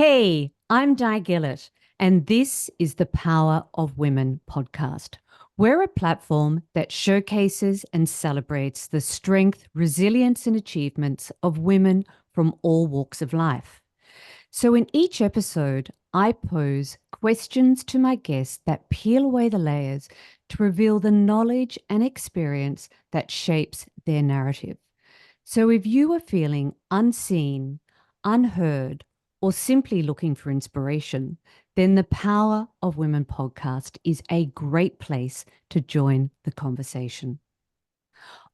Hey, I'm Di Gillett, and this is the Power of Women podcast. We're a platform that showcases and celebrates the strength, resilience, and achievements of women from all walks of life. So, in each episode, I pose questions to my guests that peel away the layers to reveal the knowledge and experience that shapes their narrative. So if you are feeling unseen, unheard, or simply looking for inspiration, then the Power of Women podcast is a great place to join the conversation.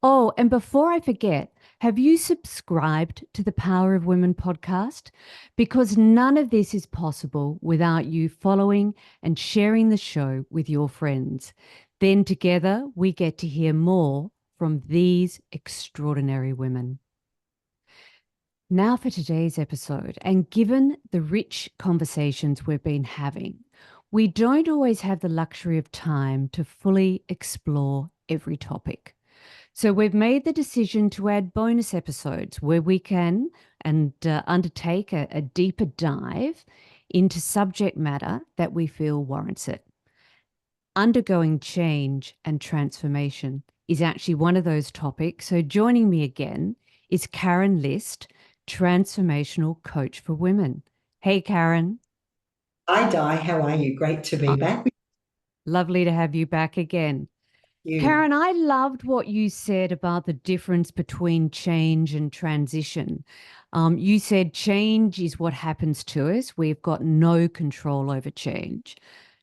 Oh, and before I forget, have you subscribed to the Power of Women podcast? Because none of this is possible without you following and sharing the show with your friends. Then together we get to hear more from these extraordinary women. Now for today's episode, and given the rich conversations we've been having, we don't always have the luxury of time to fully explore every topic. So we've made the decision to add bonus episodes where we can undertake a deeper dive into subject matter that we feel warrants it. Undergoing change and transformation is actually one of those topics. So joining me again is Karen List, transformational coach for women. Hey, Karen. Hi, Di. How are you? Great to be Oh, back with lovely to have you back again. you. Karen, I loved what you said about the difference between change and transition. You said change is what happens to us. We've got no control over change.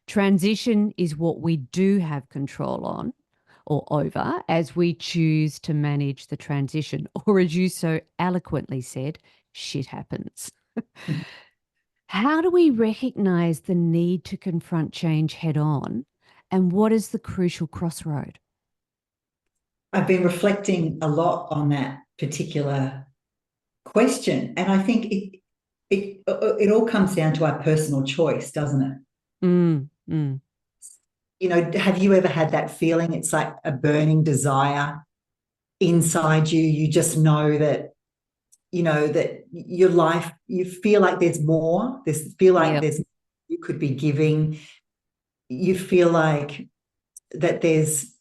Transition is what we do have control on or over as we choose to manage the transition. Or as you so eloquently said, shit happens. How do we recognize the need to confront change head on? And what is the crucial crossroad? I've been reflecting a lot on that particular question, and I think it all comes down to our personal choice, doesn't it? Mm, mm. Have you ever had that feeling? It's like a burning desire inside you. You just know that your life. You feel like there's more. There's feel like Yep. there's you could be giving. You feel like that there's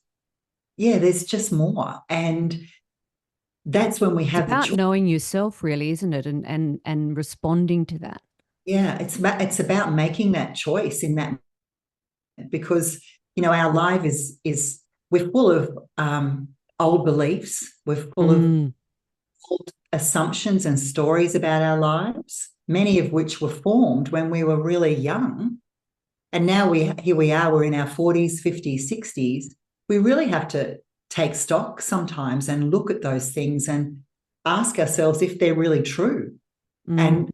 just more. And that's when we It's have the about choice. knowing yourself, really, isn't it? And responding to that. Yeah, it's about making that choice in that, because our life is we're full of old beliefs. We're full of Mm, old assumptions and stories about our lives, many of which were formed when we were really young. And now here we are, we're in our 40s, 50s, 60s. We really have to take stock sometimes and look at those things and ask ourselves if they're really true, mm. and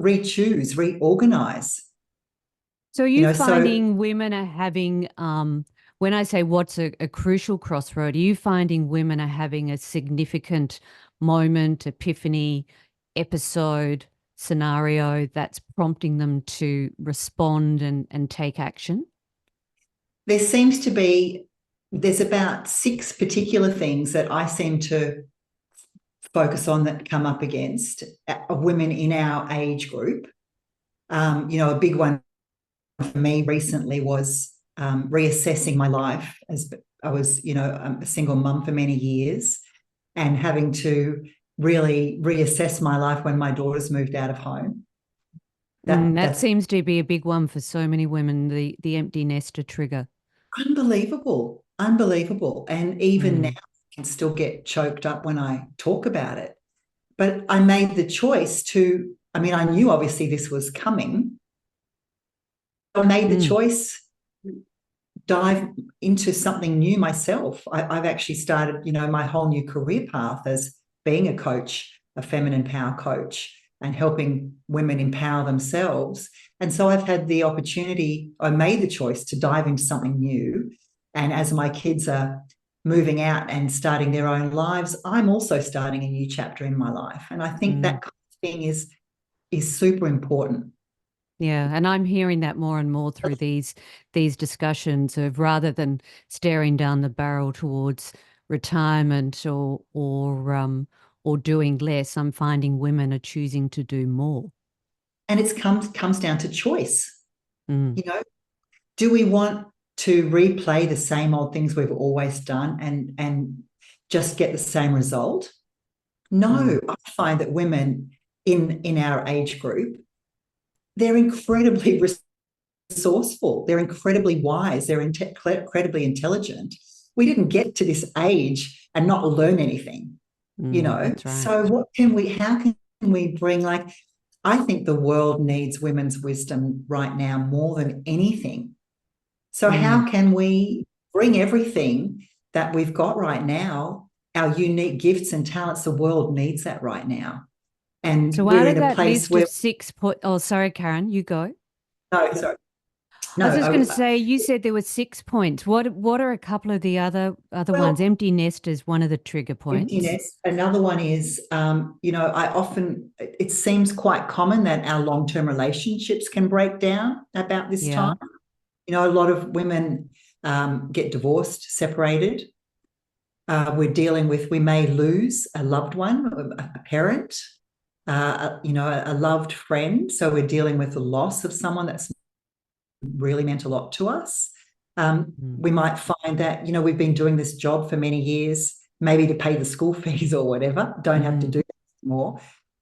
re-choose, reorganize. So are You you know, so finding women are having, when I say what's a crucial crossroad, are you finding women are having a significant moment, epiphany, episode, scenario that's prompting them to respond and take action? there seems to be there's about six particular things that I seem to focus on that come up against women in our age group. A big one for me recently was reassessing my life, as I was, a single mum for many years, and having to really reassess my life when my daughters moved out of home. That That's seems to be a big one for so many women, the empty nester trigger. unbelievable, unbelievable. And even now, Mm, I can still get choked up when I talk about it. But I made the choice to, I mean, I knew obviously this was coming. I made the mm, choice to dive into something new myself. I've actually started, my whole new career path as being a coach, a feminine power coach, and helping women empower themselves. And so I've had the opportunity, I made the choice to dive into something new. And as my kids are moving out and starting their own lives, I'm also starting a new chapter in my life. And I think mm. that kind of thing is super important. Yeah, and I'm hearing that more and more through these discussions of rather than staring down the barrel towards retirement or doing less. I'm finding women are choosing to do more. And it comes down to choice. Mm, You know, do we want to replay the same old things we've always done and just get the same result? No, mm, I find that women in our age group, they're incredibly resourceful, they're incredibly wise, they're incredibly intelligent. We didn't get to this age and not learn anything, that's right. So how can we bring, like, I think the world needs women's wisdom right now more than anything. So Mm. how can we bring everything that we've got right now, our unique gifts and talents? The world needs that right now. And So we're out in of a that place list of where, 6 point, oh, sorry, Karen, you go. no, sorry, I was no, just going to say, you said there were 6 points. What are a couple of the other ones? well, Empty nest is one of the trigger points. emptiness. Another one is, it seems quite common that our long-term relationships can break down about this time. Yeah. A lot of women get divorced, separated. We may lose a loved one, a parent, a loved friend. So we're dealing with the loss of someone that's really meant a lot to us. Mm. We might find that, we've been doing this job for many years, maybe to pay the school fees or whatever, don't have to Mm. do that anymore.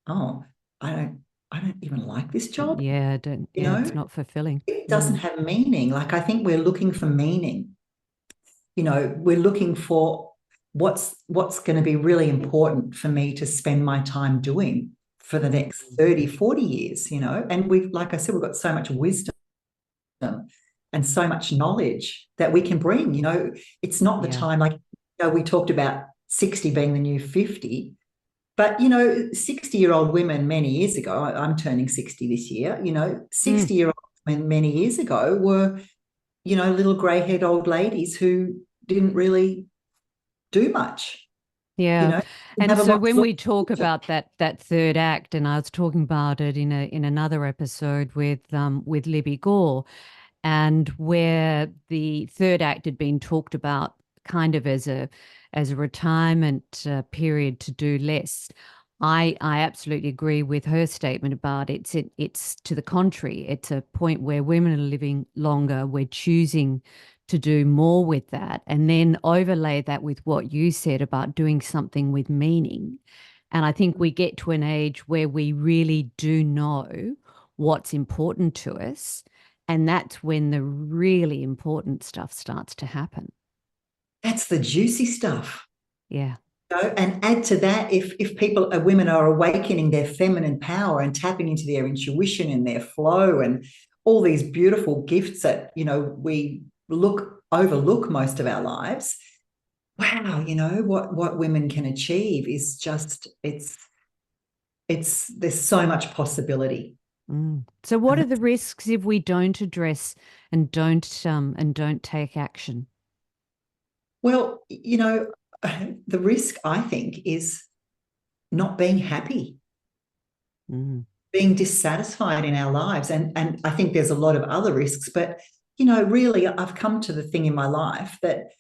Oh, I don't even like this job. Yeah, don't, You yeah, it's know, not fulfilling. it doesn't Mm. have meaning. Like, I think we're looking for meaning. We're looking for what's going to be really important for me to spend my time doing for the next Mm. 30, 40 years, and like I said, we've got so much wisdom and so much knowledge that we can bring. It's not the Yeah. time, like, we talked about 60 being the new 50, but 60-year-old women many years ago, I'm turning 60 this year, Mm. 60-year-old women many years ago were, little grey-haired old ladies who didn't really do much, Yeah. And have a so lot when to we talk look. about that third act, and I was talking about it in another episode with Libby Gore, and where the third act had been talked about kind of as a retirement period to do less. I absolutely agree with her statement about it's to the contrary. It's a point where women are living longer. We're choosing to do more with that, and then overlay that with what you said about doing something with meaning. And I think we get to an age where we really do know what's important to us, and that's when the really important stuff starts to happen. That's the juicy stuff. Yeah. And add to that, if women are awakening their feminine power and tapping into their intuition and their flow and all these beautiful gifts that we overlook most of our lives. Wow, what women can achieve is just it's there's so much possibility. Mm. So what And are the risks if we don't address and don't take action? well, the risk, I think, is not being happy, Mm. being dissatisfied in our lives. And I think there's a lot of other risks, but really I've come to the thing in my life that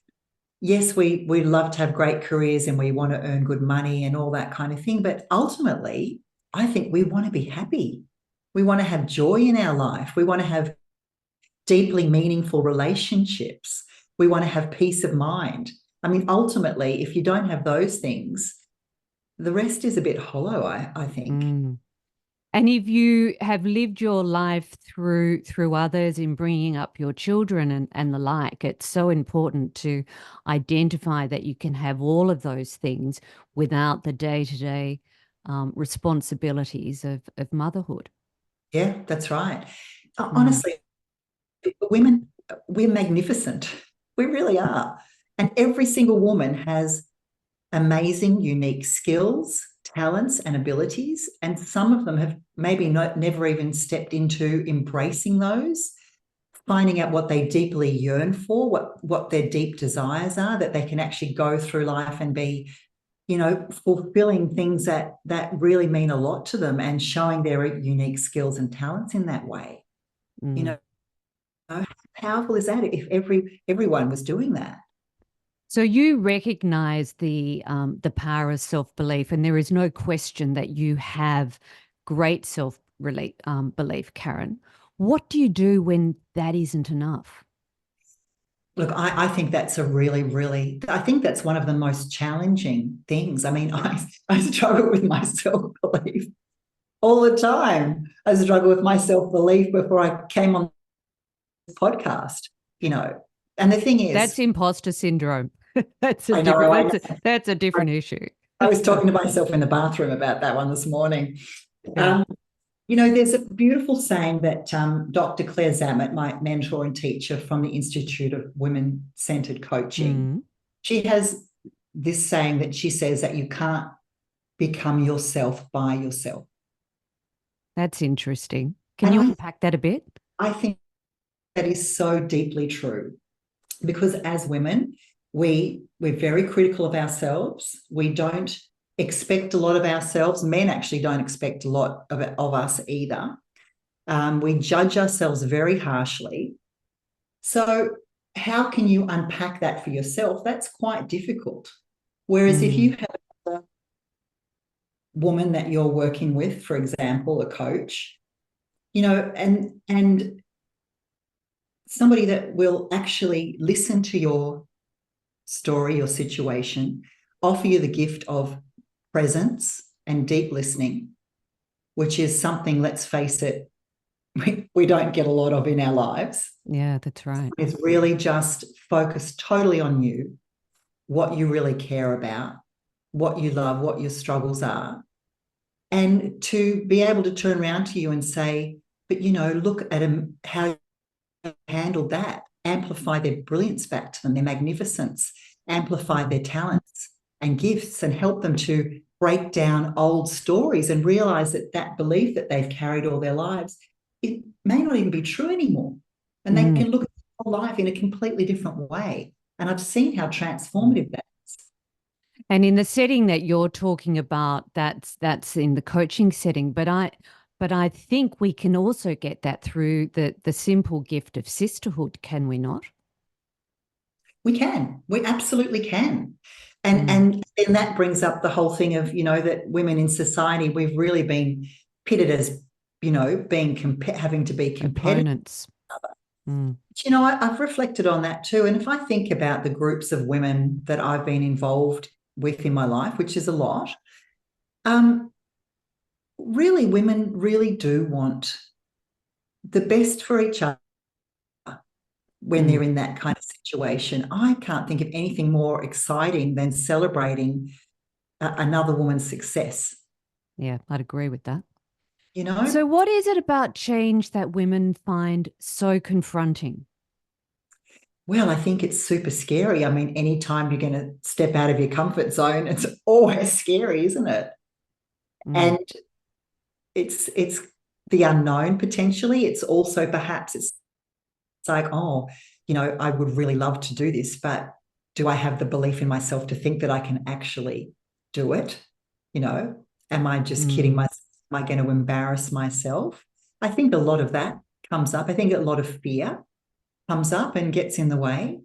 yes, we love to have great careers and we want to earn good money and all that kind of thing. But ultimately, I think we want to be happy. We want to have joy in our life. We want to have deeply meaningful relationships. We want to have peace of mind. I mean, ultimately, if you don't have those things, the rest is a bit hollow, I think. Mm. And if you have lived your life through others in bringing up your children and the like, it's so important to identify that you can have all of those things without the day-to-day responsibilities of motherhood. Yeah, that's right. Mm, Honestly, women, we're magnificent. We really are. And every single woman has amazing, unique skills, talents, and abilities. And some of them have maybe never even stepped into embracing those, finding out what they deeply yearn for, what their deep desires are, that they can actually go through life and be, fulfilling things that really mean a lot to them and showing their unique skills and talents in that way. You mm. know, how powerful is that if everyone was doing that? So you recognize the power of self-belief, and there is no question that you have great belief, Karen. What do you do when that isn't enough? Look, I think that's a really, really, I think that's one of the most challenging things. I mean, I struggle with my self belief all the time. I struggle with my self belief before I came on this podcast, you know. And the thing That's is, imposter syndrome. I know, That's a different issue. I was talking to myself in the bathroom about that one this morning. Yeah. There's a beautiful saying that Dr. Claire Zammit, my mentor and teacher from the Institute of Women Centered Coaching, Mm, she has this saying that she says that you can't become yourself by yourself. that's interesting. Can And you unpack that a bit? I think that is so deeply true because as women, we're very critical of ourselves. We don't expect a lot of ourselves. Men actually don't expect a lot of us either. We judge ourselves very harshly. So, how can you unpack that for yourself? That's quite difficult. Whereas if Mm, you have a woman that you're working with, for example, a coach, and somebody that will actually listen to your story, your situation, offer you the gift of presence and deep listening, which is something, let's face it, we don't get a lot of in our lives. yeah, that's right. It's really just focus totally on you, what you really care about, what you love, what your struggles are, and to be able to turn around to you and say, but look at how you handled that, amplify their brilliance back to them, their magnificence, amplify their talents and gifts, and help them to break down old stories and realize that that belief that they've carried all their lives, it may not even be true anymore. And they Mm. can look at life in a completely different way. And I've seen how transformative that is. And in the setting that you're talking about, that's in the coaching setting. But I think we can also get that through the simple gift of sisterhood, can we not? We can. We absolutely can. And Mm. and then that brings up the whole thing of, that women in society, we've really been pitted as, being having to be competitive. Opponents. Mm. But, I've reflected on that too. And if I think about the groups of women that I've been involved with in my life, which is a lot, um, really women really do want the best for each other when Mm. they're in that kind of situation. I can't think of anything more exciting than celebrating another woman's success. Yeah, I'd agree with that. You know, So, what is it about change that women find so confronting? well, I think it's super scary. I mean, anytime you're going to step out of your comfort zone, it's always scary, isn't it? Mm. And it's the unknown potentially. It's also perhaps it's like, oh, I would really love to do this, but do I have the belief in myself to think that I can actually do it? You know, am I just kidding Mm. myself? Am I going to embarrass myself? I think a lot of that comes up. I think a lot of fear comes up and gets in the way.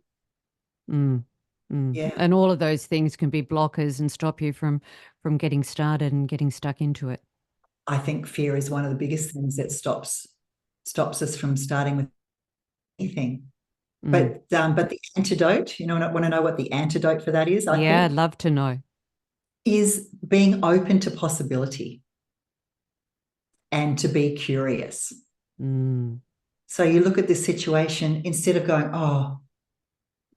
Mm. Mm. Yeah. And all of those things can be blockers and stop you from getting started and getting stuck into it. I think fear is one of the biggest things that stops us from starting with anything. Mm. But the antidote, I want to know what the antidote for that is, I Yeah, I'd think, love to know. is being open to possibility and to be curious. Mm. So you look at this situation instead of going, oh,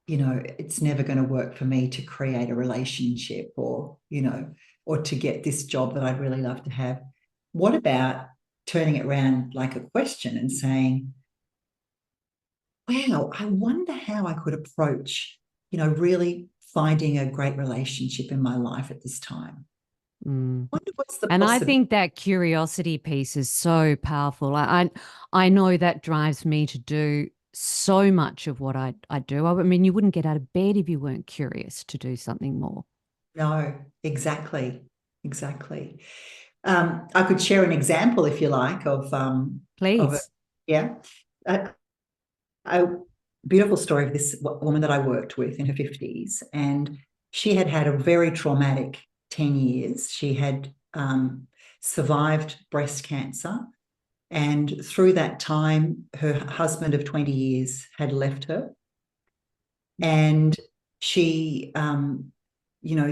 it's never going to work for me to create a relationship or to get this job that I'd really love to have. What about turning it around like a question and saying, wow, I wonder how I could approach, really finding a great relationship in my life at this time. Mm. I wonder what's the And I possibility. think that curiosity piece is so powerful. I know that drives me to do so much of what I do. I mean, you wouldn't get out of bed if you weren't curious to do something more. No, exactly. Exactly. I could share an example if you like of it. Please. Yeah. I, I beautiful story of this woman that I worked with in her 50s. And she had had a very traumatic 10 years. She had survived breast cancer. And through that time, her husband of 20 years had left her. And she,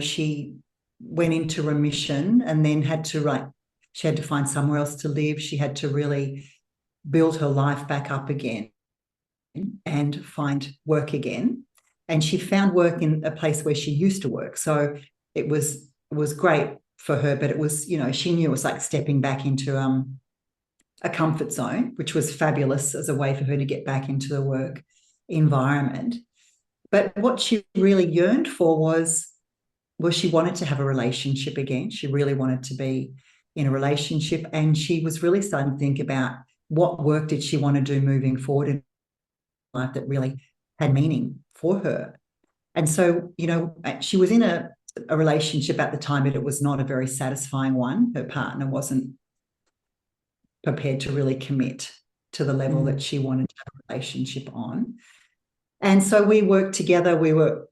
she went into remission and then she had to find somewhere else to live. She had to really build her life back up again and find work again. And she found work in a place where she used to work. So it was great for her, but it was, she knew it was like stepping back into a comfort zone, which was fabulous as a way for her to get back into the work environment. But what she really yearned for was she wanted to have a relationship again. She really wanted to be in a relationship, and she was really starting to think about what work did she want to do moving forward in life that really had meaning for her. And so, she was in a relationship at the time, but it was not a very satisfying one. Her partner wasn't prepared to really commit to the level that she wanted to have a relationship on. And so we worked together. We were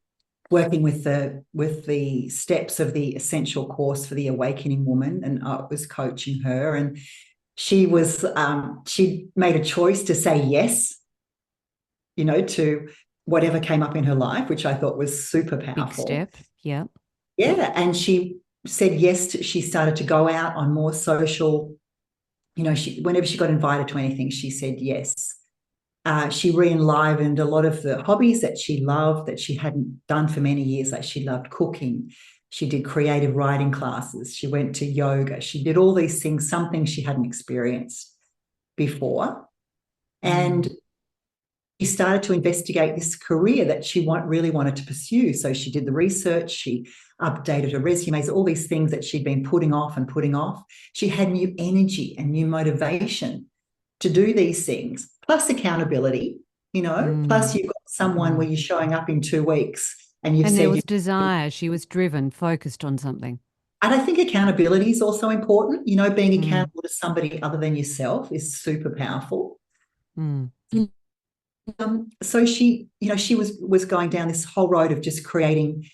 working with the steps of the essential course for the awakening woman, and I was coaching her. And she made a choice to say yes, to whatever came up in her life, which I thought was super powerful. Big step. Yeah. Yeah. And she said yes. She started to go out on more social, whenever she got invited to anything, she said yes. She re-enlivened a lot of the hobbies that she loved that she hadn't done for many years. Like she loved cooking. She did creative writing classes. She went to yoga. She did all these things, some things she hadn't experienced before. And she started to investigate this career that she really wanted to pursue. So she did the research. She updated her resumes, all these things that she'd been putting off and putting off. She had new energy and new motivation to do these things, plus accountability, plus you've got someone where you're showing up in 2 weeks and you've And said. there was desire. She was driven, focused on something. And I think accountability is also important. Being accountable to somebody other than yourself is super powerful. So she was going down this whole road of just creating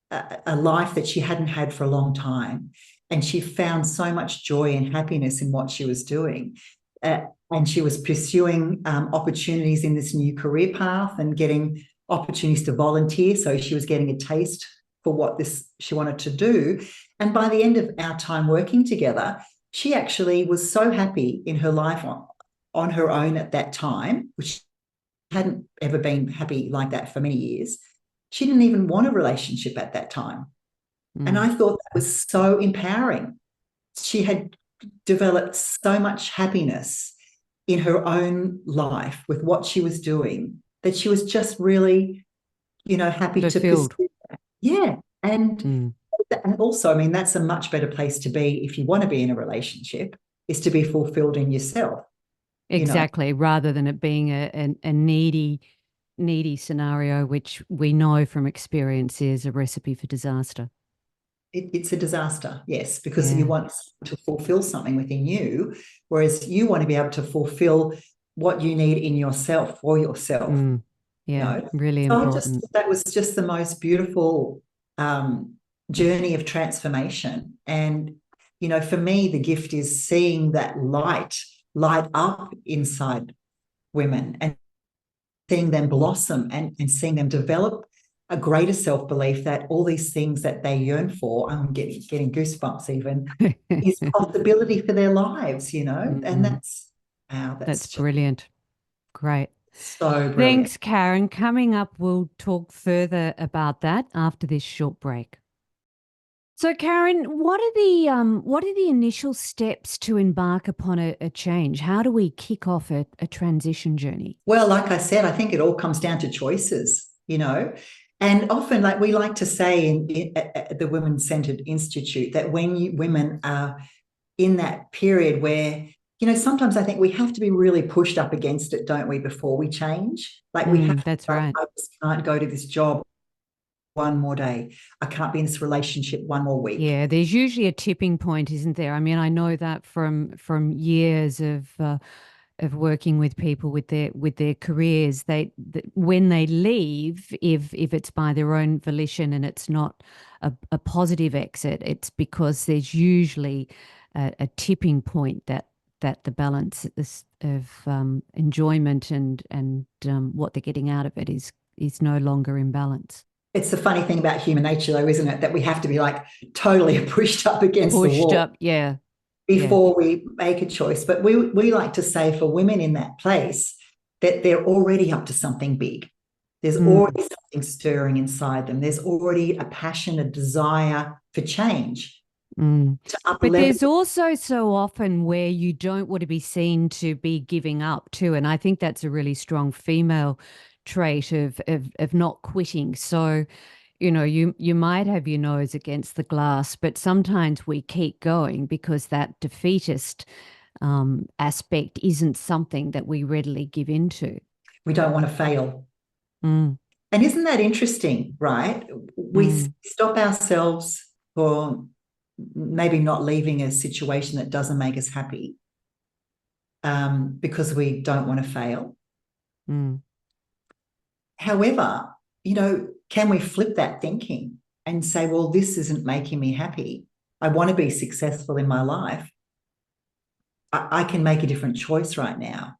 a life that she hadn't had for a long time. And she found so much joy and happiness in what she was doing. And she was pursuing opportunities in this new career path and getting opportunities to volunteer. So she was getting a taste for what she wanted to do. And by the end of our time working together, she actually was so happy in her life on her own at that time, which hadn't ever been happy like that for many years. She didn't even want a relationship at that time. And I thought that was so empowering. She had developed so much happiness in her own life with what she was doing that she was just really, happy fulfilled. to pursue that. Yeah. And also, that's a much better place to be if you want to be in a relationship, is to be fulfilled in yourself. Exactly, rather than it being a needy scenario, which we know from experience is a recipe for disaster. It's a disaster, yes, because you want to fulfill something within you, whereas you want to be able to fulfill what you need in yourself for yourself. Really so important. that was just the most beautiful journey of transformation. And, for me, the gift is seeing that light up inside women and seeing them blossom and seeing them develop a greater self-belief that all these things that they yearn for, I'm getting goosebumps even, is possibility for their lives, and that's brilliant. Great. So brilliant. Thanks, Karen. Coming up, we'll talk further about that after this short break. So, Karen, what are the initial steps to embark upon a change? How do we kick off a transition journey? Well, like I said, I think it all comes down to choices, and often, like we like to say at the Women-Centered Institute, that when women are in that period where, sometimes I think we have to be really pushed up against it, don't we, before we change? Like we have that's right. I just can't go to this job one more day. I can't be in this relationship one more week. Yeah, there's usually a tipping point, isn't there? I know that from years of of working with people with their careers. When they leave, if it's by their own volition and it's not a positive exit, it's because there's usually a tipping point that the balance of enjoyment and what they're getting out of it is no longer in balance. It's the funny thing about human nature, though, isn't it? That we have to be like totally pushed up against the Pushed wall up, yeah, yeah. before we make a choice. But we like to say for women in that place that they're already up to something big. There's Mm. already something stirring inside them. There's already a passion, a desire for change, Mm. to up But level. there's also so often where you don't want to be seen to be giving up too. And I think that's a really strong female trait of not quitting. So, you might have your nose against the glass, but sometimes we keep going because that defeatist aspect isn't something that we readily give into. We don't want to fail. Mm, And isn't that interesting, right? We mm, stop ourselves for maybe not leaving a situation that doesn't make us happy, because we don't want to fail. mm, However, can we flip that thinking and say, well, this isn't making me happy. I want to be successful in my life. I can make a different choice right now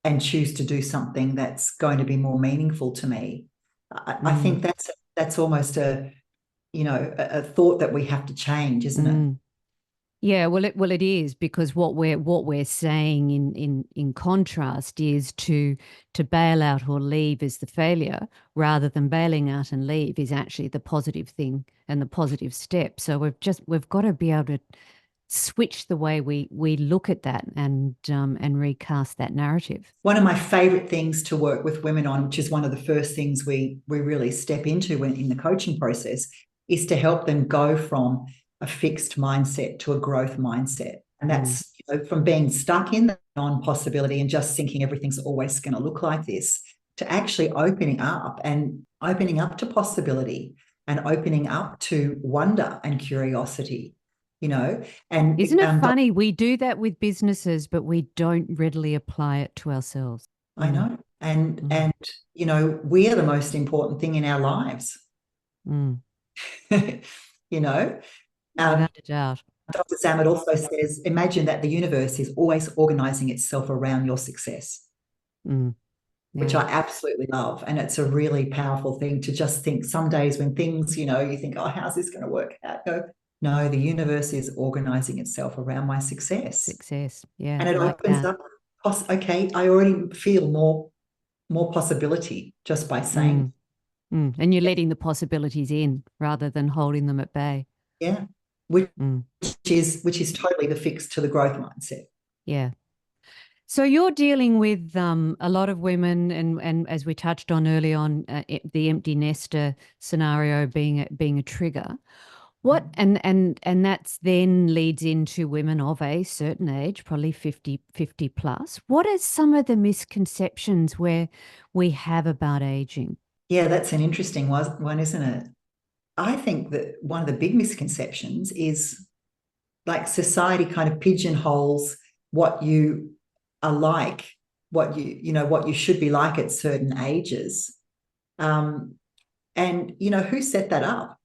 and choose to do something that's going to be more meaningful to me. I mm, think that's almost a thought that we have to change, isn't it? mm. Yeah, well it is because what we're saying in contrast is to bail out or leave is the failure rather than bailing out and leave is actually the positive thing and the positive step. So we've got to be able to switch the way we look at that and recast that narrative. One of my favorite things to work with women on, which is one of the first things we really step into when in the coaching process, is to help them go from a fixed mindset to a growth mindset. And Mm. that's from being stuck in the non-possibility and just thinking everything's always going to look like this, to actually opening up to possibility and opening up to wonder and curiosity, you know, Isn't and it funny? We do that with businesses, but we don't readily apply it to ourselves. I Mm, know. And mm, and we are the most important thing in our lives. mm. you know. Um, Without a doubt. Dr. Zammit also says, imagine that the universe is always organizing itself around your success, Mm, which yeah. I absolutely love. And it's a really powerful thing to just think some days when things, you think, oh, how's this going to work out? Go, no, the universe is organizing itself around my success. Success. Yeah, And it like opens that. up, okay, I already feel more possibility just by saying, Mm, mm. And you're letting the possibilities in rather than holding them at bay. yeah, which Mm, which is totally the fix to the growth mindset. yeah. So you're dealing with a lot of women, and as we touched on early on, the empty nester scenario being a trigger. What and that's then leads into women of a certain age, probably 50 plus. What are some of the misconceptions where we have about aging? Yeah, that's an interesting one, isn't it? I think that one of the big misconceptions is like society kind of pigeonholes what you are like, what you should be like at certain ages. Um, and who set that up?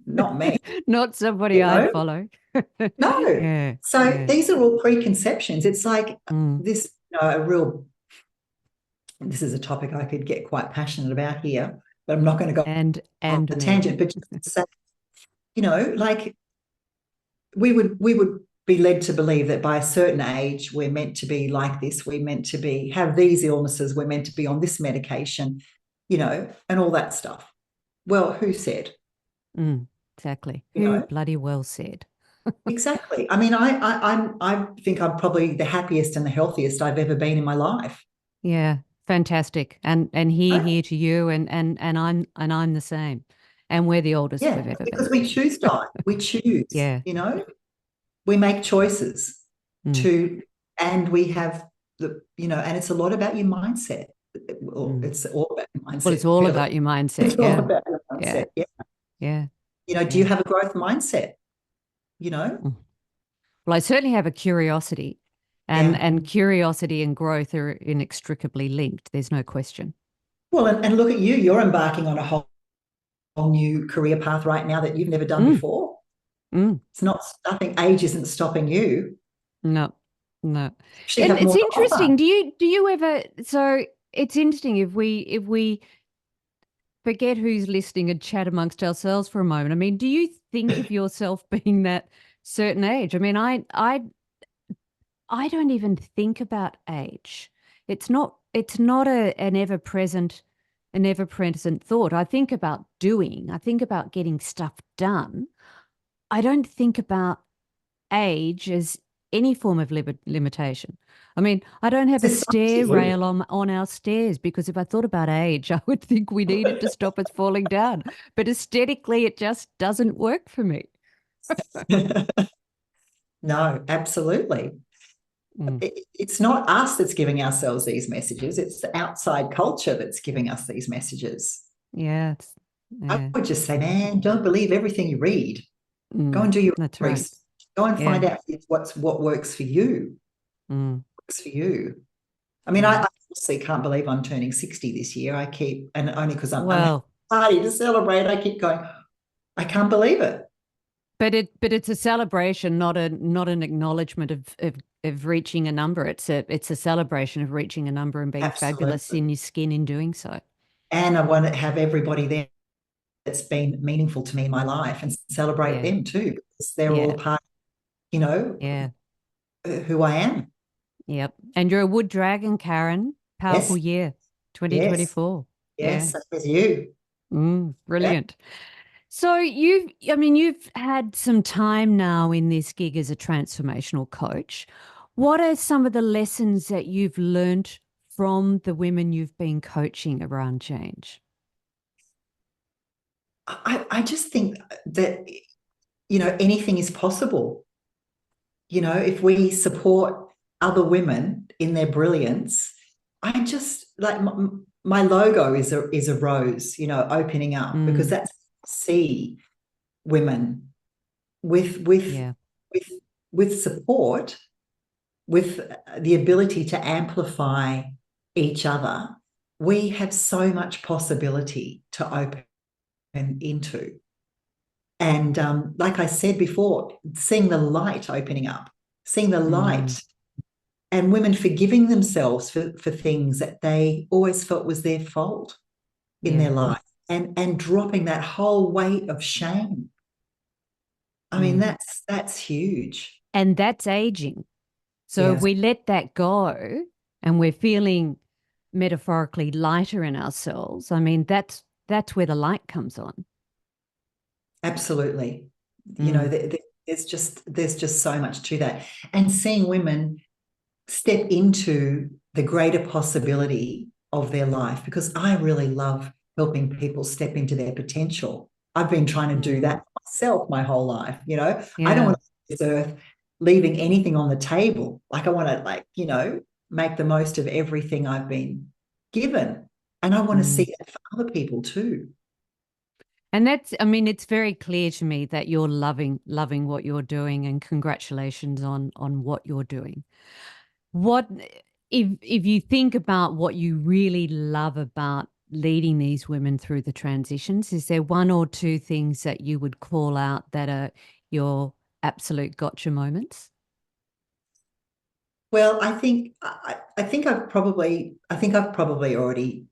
Not me, Not somebody you I know? follow. No. Yeah, So yeah. these are all preconceptions. It's like Mm. this, this is a topic I could get quite passionate about here, but I'm not going to go on And a me. tangent, but just to say, like we would be led to believe that by a certain age we're meant to be like this, we're meant to be have these illnesses, we're meant to be on this medication, and all that stuff. Well, who said? Mm, exactly. You Who know, bloody well said. exactly. I mean, I think I'm probably the happiest and the healthiest I've ever been in my life. Yeah, fantastic. And Right? here to you and I'm the same. And we're the oldest we've Yeah, ever because been. we choose diet. We choose, Yeah. we make choices Mm, to, and we have and it's a lot about your mindset. Well, mm. it's all about your Well, it's mindset, all really. about your mindset. It's all Yeah. about your Yeah. mindset. Yeah. Yeah. Do you Yeah. have a growth mindset? You know, Mm. Well, I certainly have a curiosity. And Yeah. and curiosity and growth are inextricably linked. There's no question. Well, and look at you. You're embarking on a whole new career path right now that you've never done Mm, before. mm, It's not, I think age isn't stopping you. no, no. You actually And have it's more to offer. interesting. Do you ever so it's interesting if we forget who's listening and chat amongst ourselves for a moment. I mean, do you think of yourself being that certain age? I mean, I don't even think about age. It's not an ever present thought. I think about doing. I think about getting stuff done. I don't think about age as any form of limitation. I mean, I don't have a stair Society would. rail on our stairs because if I thought about age, I would think we needed to stop us falling down. But aesthetically, it just doesn't work for me. No, absolutely. Mm. It's not us that's giving ourselves these messages. It's the outside culture that's giving us these messages. Yeah, I yeah. would just say, man, don't believe everything you read. Go Mm, and do your that's right. research. Go and Yeah. find out what works for you. Mm, Works for you. I mean, yeah. I honestly can't believe I'm turning 60 this year. I keep, and only because I'm having Well, a party to celebrate, I keep going, I can't believe it. but it's a celebration, not an acknowledgement of reaching a number. It's a celebration of reaching a number and being fabulous Absolutely. in your skin in doing so. And I want to have everybody there that's been meaningful to me in my life and celebrate Yeah. them too, because they're all Yeah. part, you know, Yeah. who I am. Yep. And you're a wood dragon, Karen. Powerful Yes, year, yes, 2024. Yeah. yes, that was you. Yeah. Brilliant. So you've had some time now in this gig as a transformational coach. What are some of the lessons that you've learned from the women you've been coaching around change? I just think that, anything is possible. If we support other women in their brilliance, I just like my logo is a rose, opening up, because Mm, that's see women with with yeah. with with support, with the ability to amplify each other. We have so much possibility to open into. And like I said before, seeing the light opening up, seeing the Mm, light, and women forgiving themselves for things that they always felt was their fault in their yeah. life, and dropping that whole weight of shame. I mean, Mm. that's huge. And that's aging. So if Yeah, we let that go and we're feeling metaphorically lighter in ourselves, I mean, that's where the light comes on. absolutely. Mm, There's just so much to that, and seeing women step into the greater possibility of their life, because I really love helping people step into their potential. I've been trying to do mm, that myself my whole life. I don't yeah. want to leave this earth leaving anything on the table. Like, I want to, make the most of everything I've been given. And I want to Mm. see that for other people too. And I mean, it's very clear to me that you're loving what you're doing, and congratulations on what you're doing. What if you think about what you really love about leading these women through the transitions, is there one or two things that you would call out that are your absolute gotcha moments? Well, I think I've probably already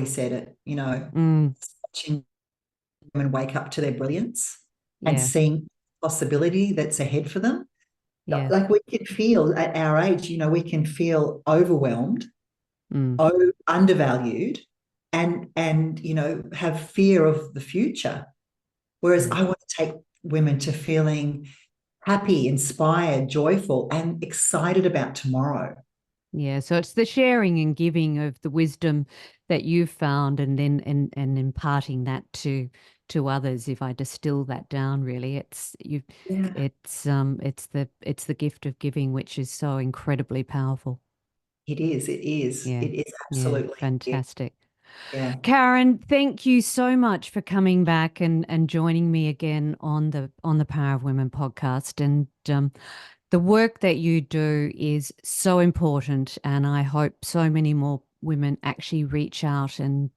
said it, Mm, watching women wake up to their brilliance and yeah, seeing possibility that's ahead for them. yeah, Like, we can feel at our age, we can feel overwhelmed, mm, undervalued, and have fear of the future. Whereas mm. I want to take women to feeling happy, inspired, joyful, and excited about tomorrow. Yeah, so it's the sharing and giving of the wisdom that you've found, and then and imparting that to others. If I distill that down, really, Yeah, it's the gift of giving, which is so incredibly powerful. it is. It is. Yeah, It is yeah, absolutely. Yeah. fantastic. Yeah. Karen, thank you so much for coming back and joining me again on the Power of Women podcast. And The work that you do is so important, and I hope so many more women actually reach out and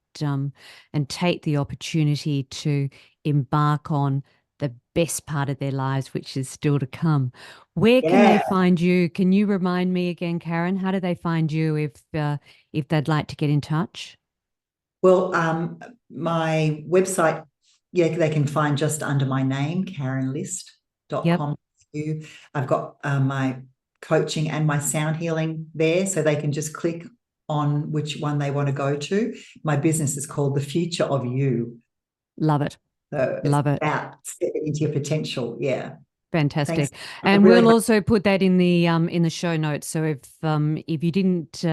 take the opportunity to embark on the best part of their lives, which is still to come. Where can they Yeah. find you? Can you remind me again, Karen? How do they find you if they'd like to get in touch? Well, my website, yeah, they can find just under my name, Yep. karenlist.com. I've got my coaching and my sound healing there, so they can just click on which one they want to go to. My business is called The Future of You. Love it. So it's Love it. about stepping into your potential. Yeah. Thanks. Fantastic. I And really we'll also put that in the show notes. So if you didn't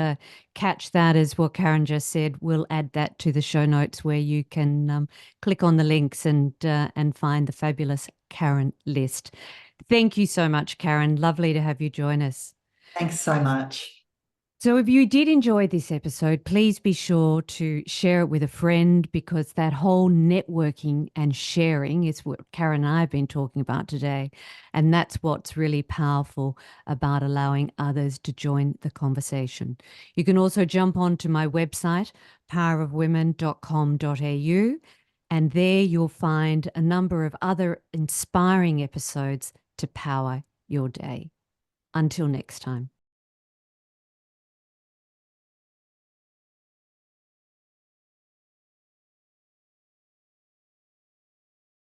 catch that as what Karen just said, we'll add that to the show notes where you can click on the links and find the fabulous Karen list. Thank you so much, Karen. Lovely to have you join us. thanks so much. So, if you did enjoy this episode, please be sure to share it with a friend, because that whole networking and sharing is what Karen and I have been talking about today. And that's what's really powerful about allowing others to join the conversation. You can also jump onto my website, powerofwomen.com.au, and there you'll find a number of other inspiring episodes to power your day. Until next time.